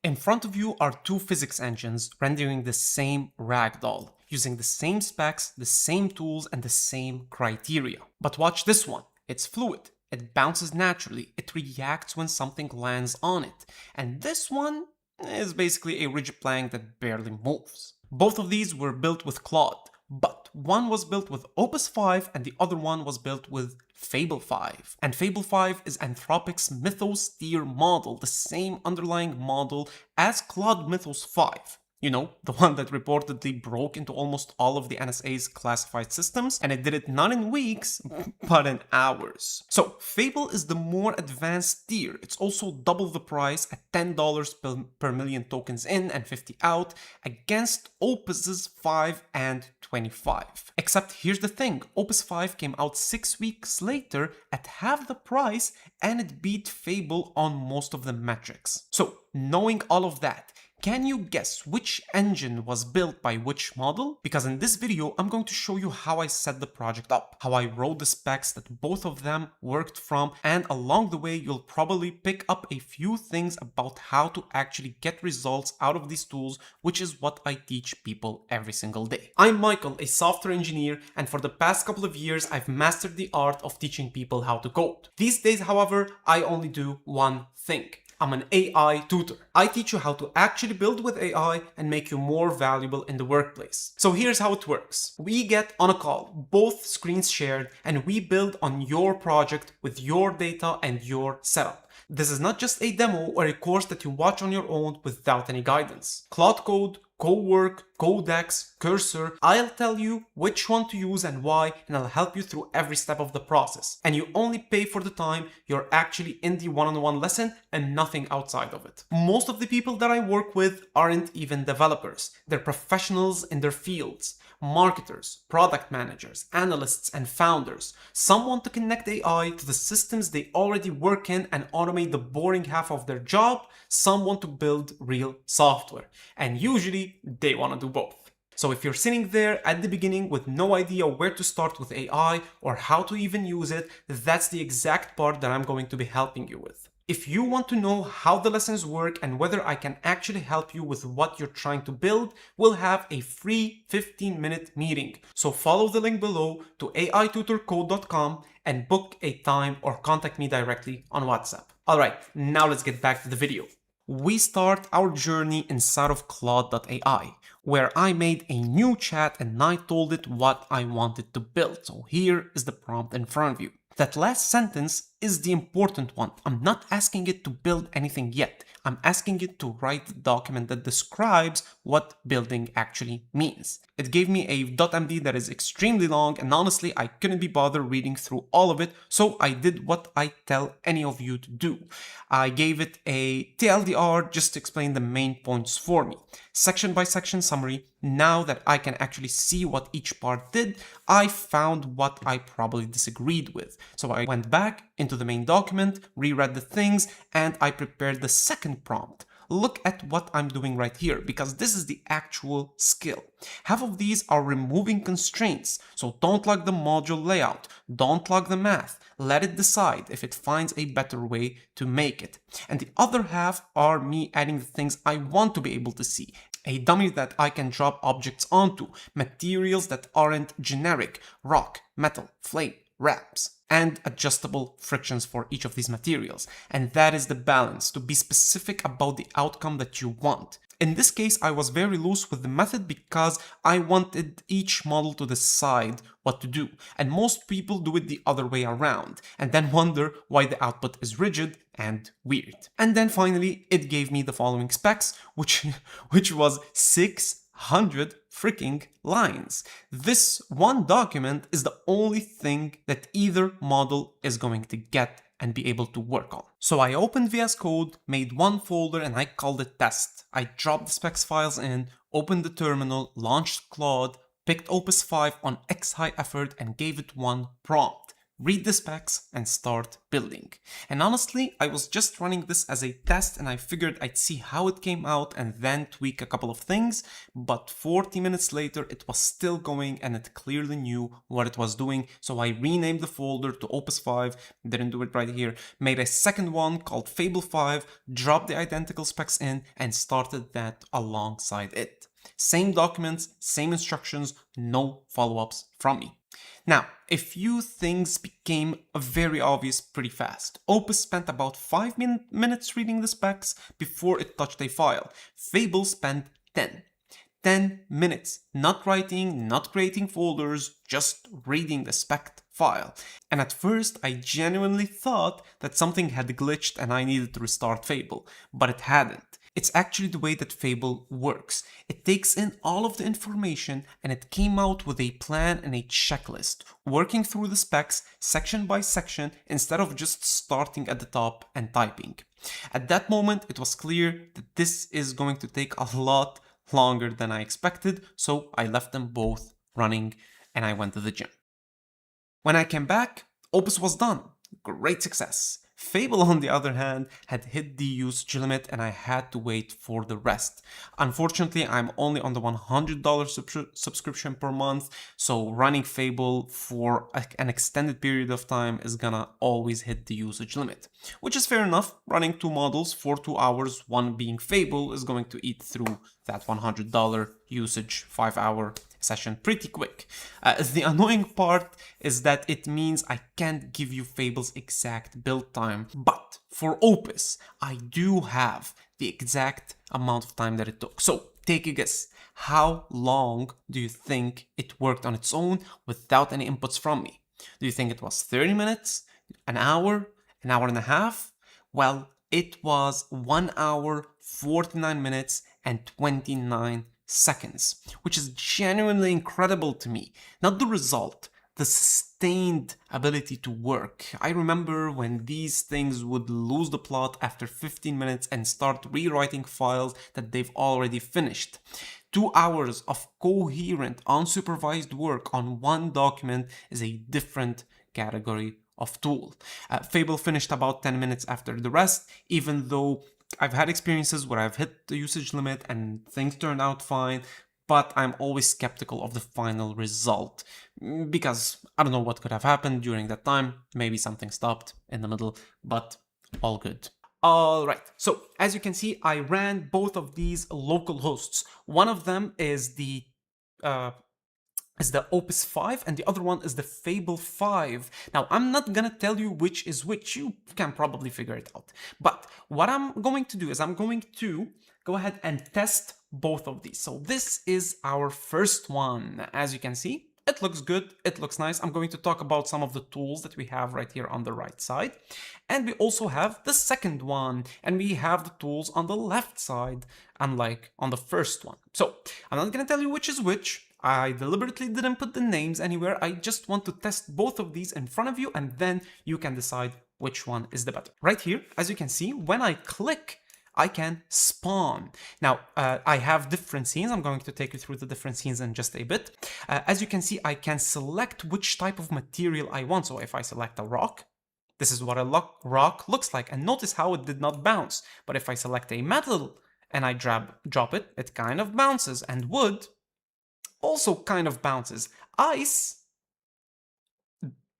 In front of you are two physics engines rendering the same ragdoll, using the same specs, the same tools, and the same criteria. But watch this one. It's fluid. It bounces naturally. It reacts when something lands on it. And this one is basically a rigid plank that barely moves. Both of these were built with Claude, but one was built with Opus 5 and the other one was built with Fable 5. And Fable 5 is Anthropic's Mythos-tier model, the same underlying model as Claude Mythos 5. You know, the one that reportedly broke into almost all of the NSA's classified systems, and it did it not in weeks, but in hours. So, Fable is the more advanced tier. It's also double the price at $10 per million tokens in and 50 out, against Opus's 5 and 25. Except here's the thing, Opus 5 came out 6 weeks later at half the price, and it beat Fable on most of the metrics. So, knowing all of that, can you guess which engine was built by which model? Because in this video, I'm going to show you how I set the project up, how I wrote the specs that both of them worked from, and along the way, you'll probably pick up a few things about how to actually get results out of these tools, which is what I teach people every single day. I'm Michael, a software engineer, and for the past couple of years, I've mastered the art of teaching people how to code. These days, however, I only do one thing. I'm an AI tutor. I teach you how to actually build with AI and make you more valuable in the workplace. So here's how it works. We get on a call, both screens shared, and we build on your project with your data and your setup. This is not just a demo or a course that you watch on your own without any guidance. Claude Code, Cowork, Codex, Cursor, I'll tell you which one to use and why, and I'll help you through every step of the process. And you only pay for the time you're actually in the one-on-one lesson and nothing outside of it. Most of the people that I work with aren't even developers. They're professionals in their fields. Marketers, product managers, analysts, and founders. Some want to connect AI to the systems they already work in and automate the boring half of their job. Some want to build real software. And usually, they want to do both. So if you're sitting there at the beginning with no idea where to start with AI or how to even use it, that's the exact part that I'm going to be helping you with. If you want to know how the lessons work and whether I can actually help you with what you're trying to build, we'll have a free 15-minute meeting. So follow the link below to aitutorcode.com and book a time or contact me directly on WhatsApp. Alright, now let's get back to the video. We start our journey inside of Claude.ai, where I made a new chat and I told it what I wanted to build. So here is the prompt in front of you. That last sentence is the important one. I'm not asking it to build anything yet. I'm asking it to write the document that describes what building actually means. It gave me a .md that is extremely long, and honestly, I couldn't be bothered reading through all of it, so I did what I tell any of you to do. I gave it a TLDR just to explain the main points for me. Section by section summary. Now that I can actually see what each part did, I found what I probably disagreed with. So I went back into the main document, reread the things, and I prepared the second prompt. Look at what I'm doing right here, because this is the actual skill. Half of these are removing constraints, so don't log the module layout, don't log the math, let it decide if it finds a better way to make it. And the other half are me adding the things I want to be able to see. A dummy that I can drop objects onto, materials that aren't generic, rock, metal, flame, wraps, and adjustable frictions for each of these materials. And that is the balance, to be specific about the outcome that you want. In this case, I was very loose with the method because I wanted each model to decide what to do, and most people do it the other way around, and then wonder why the output is rigid and weird. And then finally, it gave me the following specs, which was 600 freaking lines. This one document is the only thing that either model is going to get and be able to work on. So I opened VS Code, made one folder, and I called it test. I dropped the specs files in, opened the terminal, launched Claude, picked Opus 5 on X high effort and gave it one prompt. read the specs, and start building. And honestly, I was just running this as a test and I figured I'd see how it came out and then tweak a couple of things, but 40 minutes later it was still going and it clearly knew what it was doing, so I renamed the folder to Opus 5, didn't do it right here, made a second one called Fable 5, dropped the identical specs in, and started that alongside it. Same documents, same instructions, no follow-ups from me. Now, a few things became very obvious pretty fast. Opus spent about 5 minutes reading the specs before it touched a file. Fable spent 10. 10 minutes, not writing, not creating folders, just reading the spec file. And at first, I genuinely thought that something had glitched and I needed to restart Fable, but it hadn't. It's actually the way that Fable works. It takes in all of the information and it came out with a plan and a checklist, working through the specs section by section instead of just starting at the top and typing. At that moment, it was clear that this is going to take a lot longer than I expected, so I left them both running and I went to the gym. When I came back, Opus was done. Great success. Fable, on the other hand, had hit the usage limit and I had to wait for the rest. Unfortunately, I'm only on the $100 subscription per month, so running Fable for an extended period of time is gonna always hit the usage limit. Which is fair enough, running 2 models for 2 hours, one being Fable, is going to eat through that $100 usage 5-hour session pretty quick. The annoying part is that it means I can't give you Fable's exact build time, but for Opus, I do have the exact amount of time that it took. So take a guess. How long do you think it worked on its own without any inputs from me? Do you think it was 30 minutes, an hour and a half? Well, it was 1 hour, 49 minutes and 29 seconds, which is genuinely incredible to me. Not the result, the sustained ability to work. I remember when these things would lose the plot after 15 minutes and start rewriting files that they've already finished. 2 hours of coherent, unsupervised work on one document is a different category of tool. Fable finished about 10 minutes after the rest, even though I've had experiences where I've hit the usage limit and things turned out fine, but I'm always skeptical of the final result because I don't know what could have happened during that time. Maybe something stopped in the middle, but all good. Alright, so as you can see, I ran both of these local hosts. One of them is the Opus 5 and the other one is the Fable 5. Now, I'm not gonna tell you which is which, you can probably figure it out. But what I'm going to do is I'm going to go ahead and test both of these. So this is our first one. As you can see, it looks good, it looks nice. I'm going to talk about some of the tools that we have right here on the right side. And we also have the second one, and we have the tools on the left side, unlike on the first one. So I'm not gonna tell you which is which. I deliberately didn't put the names anywhere. I just want to test both of these in front of you and then you can decide which one is the better. Right here, as you can see, when I click, I can spawn. Now, I have different scenes. I'm going to take you through the different scenes in just a bit. As you can see, I can select which type of material I want. So if I select a rock, this is what a rock looks like. And notice how it did not bounce. But if I select a metal and I drop it, it kind of bounces. And wood also kind of bounces. Ice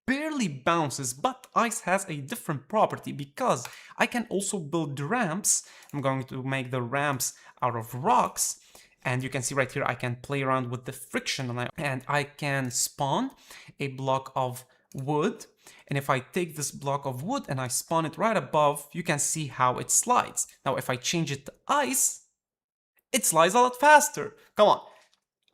barely bounces, but ice has a different property because I can also build ramps. I'm going to make the ramps out of rocks, and you can see right here I can play around with the friction and I can spawn a block of wood. And if I take this block of wood and I spawn it right above, you can see how it slides. Now if I change it to ice, it slides a lot faster. Come on.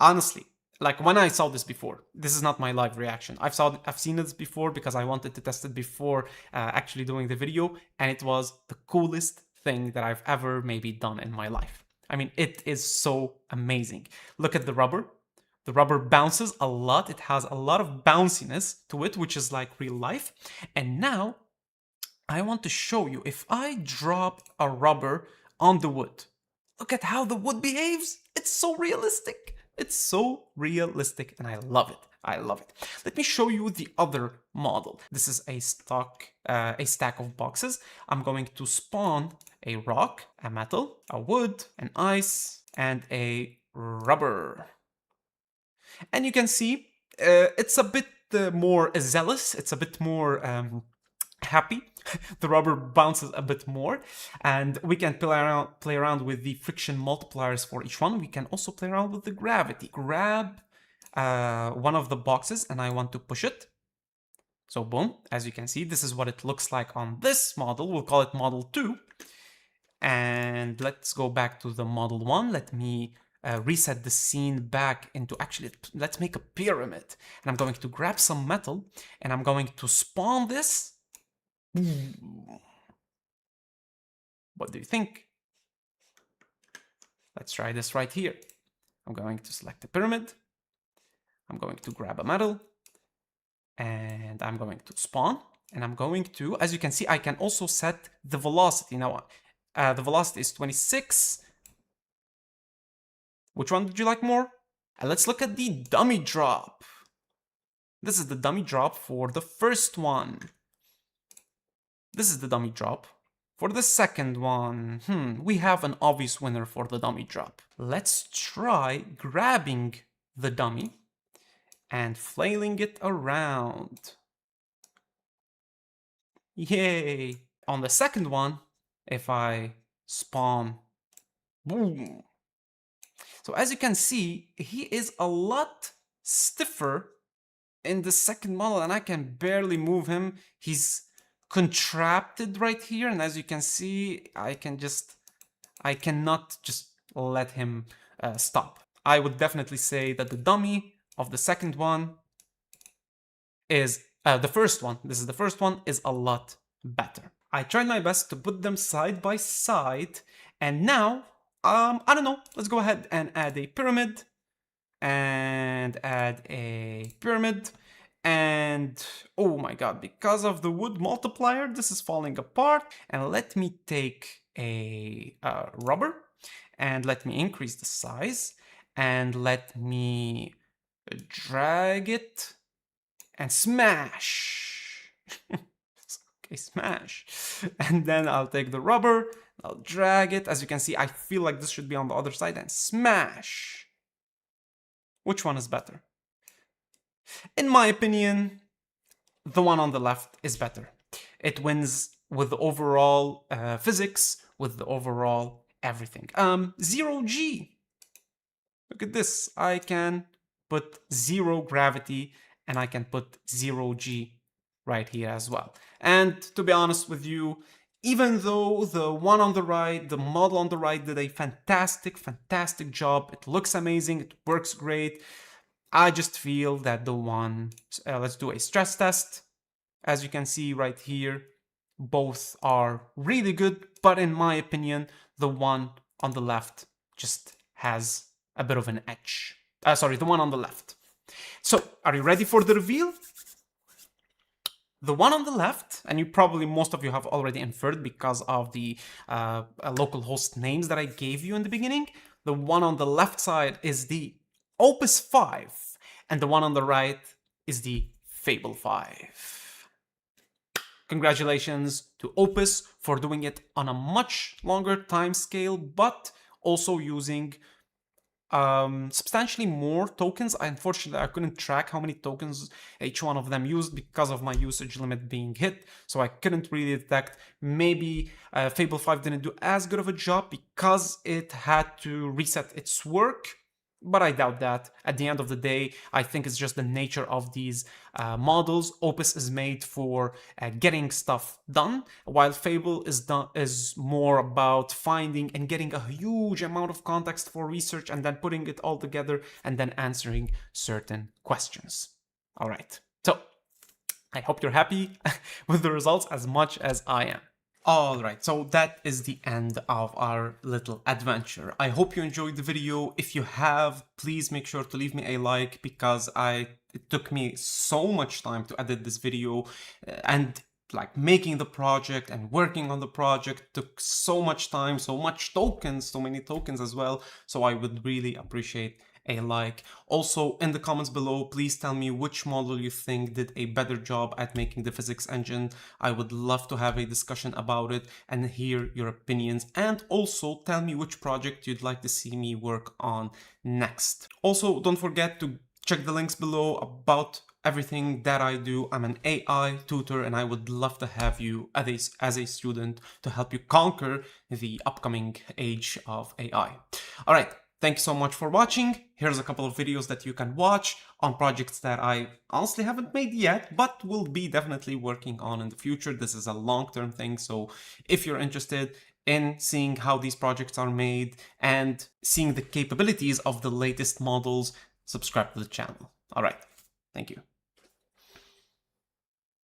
Honestly, like when I saw this before, this is not my live reaction. I've seen this before because I wanted to test it before actually doing the video, and it was the coolest thing that I've ever maybe done in my life. I mean, it is so amazing. Look at the rubber. The rubber bounces a lot. It has a lot of bounciness to it, which is like real life. And now I want to show you if I drop a rubber on the wood. Look at how the wood behaves. It's so realistic. It's so realistic and I love it. I love it. Let me show you the other model. This is a stack of boxes. I'm going to spawn a rock, a metal, a wood, an ice, and a rubber. And you can see it's a bit more zealous. It's a bit more happy. The rubber bounces a bit more, and we can play around with the friction multipliers for each one. We can also play around with the gravity. Grab one of the boxes and I want to push it. So boom, as you can see, this is what it looks like on this model. We'll call it model 2. And let's go back to the model 1. Let me reset the scene back into, actually, let's make a pyramid. And I'm going to grab some metal and I'm going to spawn this. What do you think? Let's try this right here. I'm going to select the pyramid. I'm going to grab a metal and I'm going to spawn, and I'm going to, as you can see, I can also set the velocity. Now, the velocity is 26. Which one did you like more? And let's look at the dummy drop. This is the dummy drop for the first one. This is the dummy drop for the second one. We have an obvious winner for the dummy drop. Let's try grabbing the dummy and flailing it around. Yay! On the second one, if I spawn, boom. So as you can see, he is a lot stiffer in the second model and I can barely move him. He's contracted right here, and as you can see, I cannot just let him stop. I would definitely say that the dummy of the second one is the first one. This is the first one, is a lot better. I tried my best to put them side by side, and now I don't know, let's go ahead and add a pyramid and add a pyramid. And oh my god, because of the wood multiplier, this is falling apart. And let me take a rubber and let me increase the size and let me drag it and smash. Okay, smash. And then I'll take the rubber, I'll drag it. As you can see, I feel like this should be on the other side, and smash. Which one is better? In my opinion, the one on the left is better. It wins with the overall physics, with the overall everything. 0G. Look at this. I can put 0 gravity and I can put 0G right here as well. And to be honest with you, even though the one on the right, the model on the right did a fantastic job, it looks amazing, it works great, I just feel that the one, let's do a stress test. As you can see right here, both are really good, but in my opinion, the one on the left just has a bit of an edge. Sorry, the one on the left. So, are you ready for the reveal? The one on the left, and you probably, most of you have already inferred because of the local host names that I gave you in the beginning, the one on the left side is the Opus 5, and the one on the right is the Fable 5. Congratulations to Opus for doing it on a much longer time scale, but also using substantially more tokens. Unfortunately, I couldn't track how many tokens each one of them used because of my usage limit being hit, so I couldn't really detect. Maybe Fable 5 didn't do as good of a job because it had to reset its work, but I doubt that. At the end of the day, I think it's just the nature of these models. Opus is made for getting stuff done, while Fable is more about finding and getting a huge amount of context for research and then putting it all together and then answering certain questions. All right, so I hope you're happy with the results as much as I am. Alright, so that is the end of our little adventure. I hope you enjoyed the video. If you have, please make sure to leave me a like, because it took me so much time to edit this video, and like making the project and working on the project took so much time, so much tokens, so many tokens as well. So I would really appreciate a like. Also, in the comments below, please tell me which model you think did a better job at making the physics engine. I would love to have a discussion about it and hear your opinions, and also tell me which project you'd like to see me work on next. Also, don't forget to check the links below about everything that I do. I'm an AI tutor and I would love to have you as a student to help you conquer the upcoming age of AI. All right, thank you so much for watching. Here's a couple of videos that you can watch on projects that I honestly haven't made yet, but will be definitely working on in the future. This is a long-term thing, so if you're interested in seeing how these projects are made and seeing the capabilities of the latest models, subscribe to the channel. All right, thank you.